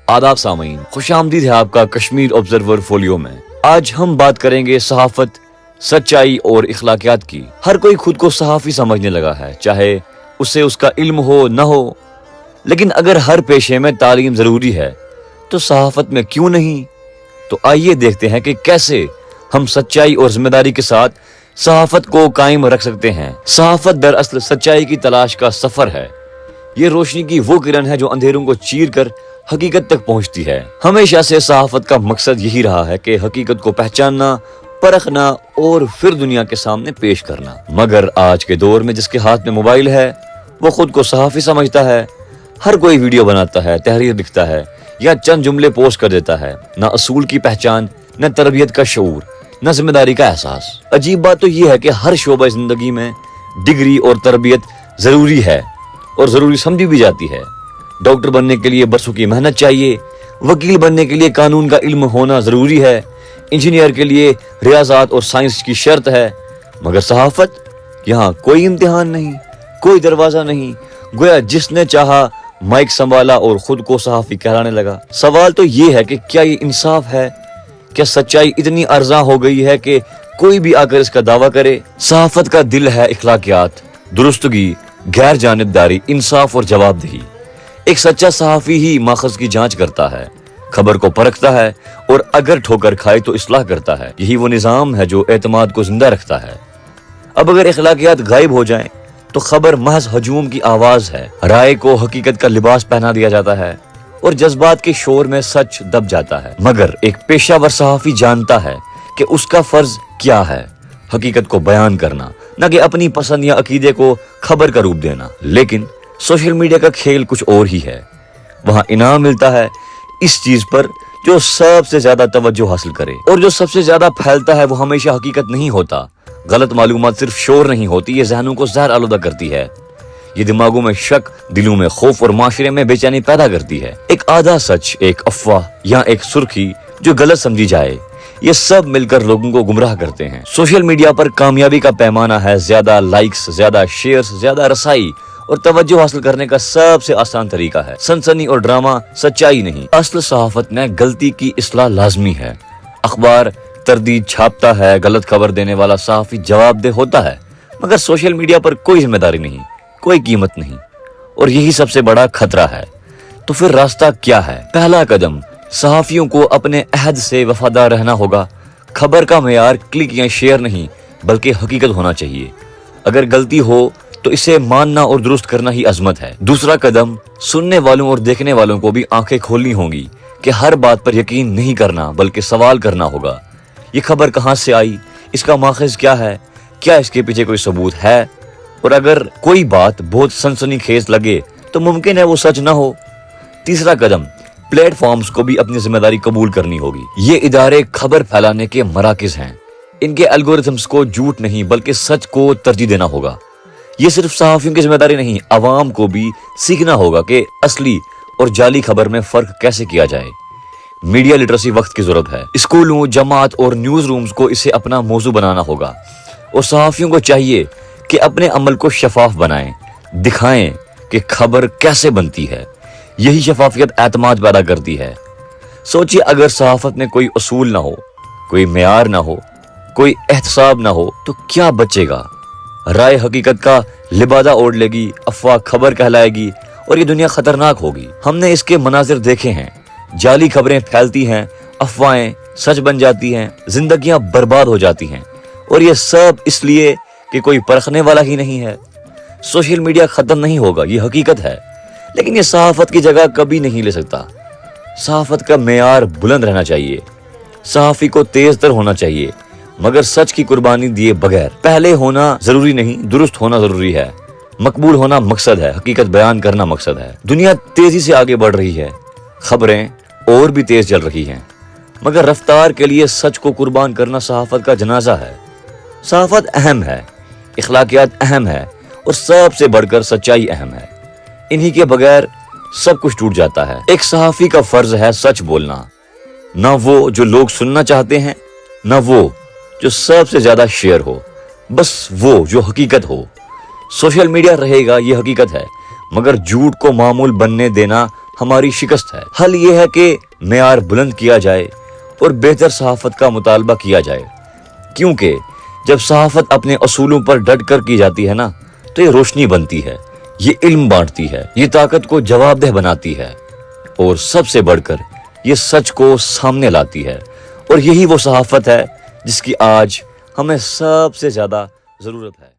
आदाब सामीन, खुश आमदीद है आपका कश्मीर ऑब्जर्वर फोलियो में। आज हम बात करेंगे सहाफत, सच्चाई और इखलाकियात की। हर कोई खुद को सहाफ़ी समझने लगा है, चाहे उसे उसका इल्म हो न हो। लेकिन अगर हर पेशे में तालीम जरूरी है तो सहाफत में क्यों नहीं? तो आइए देखते हैं कि कैसे हम सच्चाई और जिम्मेदारी के साथ सहाफत को कायम रख सकते हैं। सहाफत दरअसल सच्चाई की तलाश का सफर है। ये रोशनी की वो किरण है जो अंधेरों को चीर कर हकीकत तक पहुंचती है। हमेशा से सहाफत का मकसद यही रहा है कि हकीकत को पहचानना, परखना और फिर दुनिया के सामने पेश करना। मगर आज के दौर में जिसके हाथ में मोबाइल है वो खुद को सहाफी समझता है। हर कोई वीडियो बनाता है, तहरीर लिखता है या चंद जुमले पोस्ट कर देता है। न असूल की पहचान, न तरबियत का शऊर, न जिम्मेदारी का एहसास। अजीब बात तो ये है कि हर शोबा जिंदगी में डिग्री और तरबियत जरूरी है और जरूरी समझी भी जाती है। डॉक्टर बनने के लिए बरसों की मेहनत चाहिए, वकील बनने के लिए कानून का इल्म होना जरूरी है, इंजीनियर के लिए रियाजात और साइंस की शर्त है। मगर सहाफत, यहाँ कोई इम्तिहान नहीं, कोई दरवाजा नहीं। गोया जिसने चाहा माइक संभाला और खुद को सहाफी कहलाने लगा। सवाल तो ये है कि क्या ये इंसाफ है? क्या सच्चाई इतनी अर्जा हो गई है कि कोई भी आकर इसका दावा करे? सहाफत का दिल है इखलाकियात, दुरुस्तगी, गैर जानिबदारी, इंसाफ और जवाबदेही। एक सच्चा सहाफी ही माखज़ की जांच करता है, खबर को परखता है और अगर ठोकर खाए तो इस्लाह करता है। यही वो निज़ाम है जो एतमाद को जिंदा रखता है। अब अगर इखलाकियात गायब हो जाएं तो खबर महज हजूम की आवाज है। राय को हकीकत का लिबास पहना दिया जाता है और जज्बात के शोर में सच दब जाता है। मगर एक पेशावर सहाफी जानता है कि उसका फर्ज क्या है, हकीकत को बयान करना, न कि अपनी पसंद या अकीदे को खबर का रूप देना। लेकिन सोशल मीडिया का खेल कुछ और ही है। वहाँ इनाम मिलता है इस चीज पर जो सबसे ज्यादा तवज्जो हासिल करे, और जो सबसे ज्यादा फैलता है वो हमेशा हकीकत नहीं होता। गलत मालूमात सिर्फ शोर नहीं होती, ये जहनों को जहर आलूदा करती है। ये दिमागों में शक, दिलों में खौफ और माशरे में बेचैनी पैदा करती है। एक आधा सच, एक अफवाह या एक सुर्खी जो गलत समझी जाए, ये सब मिलकर लोगों को गुमराह करते हैं। सोशल मीडिया पर कामयाबी का पैमाना है ज्यादा लाइक्स, ज्यादा शेयर्स, ज्यादा रसाई और तवज्जो हासिल करने का सबसे आसान तरीका है सनसनी और ड्रामा, सच्चाई नहीं। असल सहाफत में गलती की इस्लाह लाजमी है। अखबार तरदीद छापता है, गलत खबर देने वाला सहाफी जवाबदेह होता है। मगर सोशल मीडिया पर कोई जिम्मेदारी नहीं, कोई कीमत नहीं, और यही सबसे बड़ा खतरा है। तो फिर रास्ता क्या है? पहला कदम, सहाफियों को अपने अहद से वफादार रहना होगा। खबर का मेयार क्लिक या शेयर नहीं बल्कि हकीकत होना चाहिए। अगर गलती हो तो इसे मानना और दुरुस्त करना ही अजमत है। दूसरा कदम, सुनने वालों और देखने वालों को भी आंखें खोलनी होंगी कि हर बात पर यकीन नहीं करना बल्कि सवाल करना होगा। ये खबर कहाँ से आई, इसका माखज़ क्या है, क्या इसके पीछे कोई सबूत है? और अगर कोई बात बहुत सनसनीखेज लगे तो मुमकिन है वो सच ना हो। तीसरा कदम, प्लेटफॉर्म्स को भी अपनी जिम्मेदारी कबूल करनी होगी। ये इदारे खबर फैलाने के मराकिज हैं। इनके एल्गोरिथम्स को झूठ नहीं बल्कि सच को तरजीह देना होगा। ये सिर्फ सहाफियों की जिम्मेदारी नहीं, अवाम को भी सीखना होगा कि असली और जाली खबर में फर्क कैसे किया जाए। मीडिया लिटरेसी वक्त की जरूरत है। स्कूलों, जमात और न्यूज रूम्स को इसे अपना मौजू बनाना होगा, और सहाफियों को चाहिए कि अपने अमल को शफाफ बनाएं, दिखाएं कि खबर कैसे बनती है। यही शफाफियत एतमाद पैदा करती है। सोचिए, अगर सहाफत में कोई असूल ना हो, कोई मेयार ना हो, कोई एहतसाब ना हो तो क्या बचेगा? राय हकीकत का लिबादा ओढ़ लेगी, अफवाह खबर कहलाएगी और ये दुनिया खतरनाक होगी। हमने इसके मनाजिर देखे हैं। जाली खबरें फैलती हैं, अफवाहें सच बन जाती हैं, जिंदगियां बर्बाद हो जाती हैं, और ये सब इसलिए कि कोई परखने वाला ही नहीं है। सोशल मीडिया खत्म नहीं होगा, ये हकीकत है, लेकिन ये सहाफत की जगह कभी नहीं ले सकता। सहाफत का मेयार बुलंद रहना चाहिए। सहाफी को तेज तर होना चाहिए, मगर सच की कुर्बानी दिए बगैर। पहले होना जरूरी नहीं, दुरुस्त होना जरूरी है। मकबूल होना मकसद है, हकीकत बयान करना मकसद है। दुनिया तेजी से आगे बढ़ रही है, खबरें और भी तेज चल रही हैं, मगर रफ्तार के लिए सच को कुर्बान करना सहाफत का जनाजा है। सहाफत अहम है, इखलाकियात अहम है, और सबसे बढ़कर सच्चाई अहम है। इन्हीं के बगैर सब कुछ टूट जाता है। एक सहाफी का फर्ज है सच बोलना, ना वो जो लोग सुनना चाहते हैं, ना वो जो सबसे ज्यादा शेयर हो, बस वो जो हकीकत हो। सोशल मीडिया रहेगा, ये हकीकत है, मगर झूठ को मामूल बनने देना ہماری شکست ہے۔ حل یہ ہے کہ معیار بلند کیا جائے اور بہتر صحافت کا مطالبہ کیا جائے، کیونکہ جب صحافت اپنے اصولوں پر ڈٹ کر کی جاتی ہے نا تو یہ روشنی بنتی ہے، یہ علم بانٹتی ہے، یہ طاقت کو جواب دہ بناتی ہے، اور سب سے بڑھ کر یہ سچ کو سامنے لاتی ہے۔ اور یہی وہ صحافت ہے جس کی آج ہمیں سب سے زیادہ ضرورت ہے۔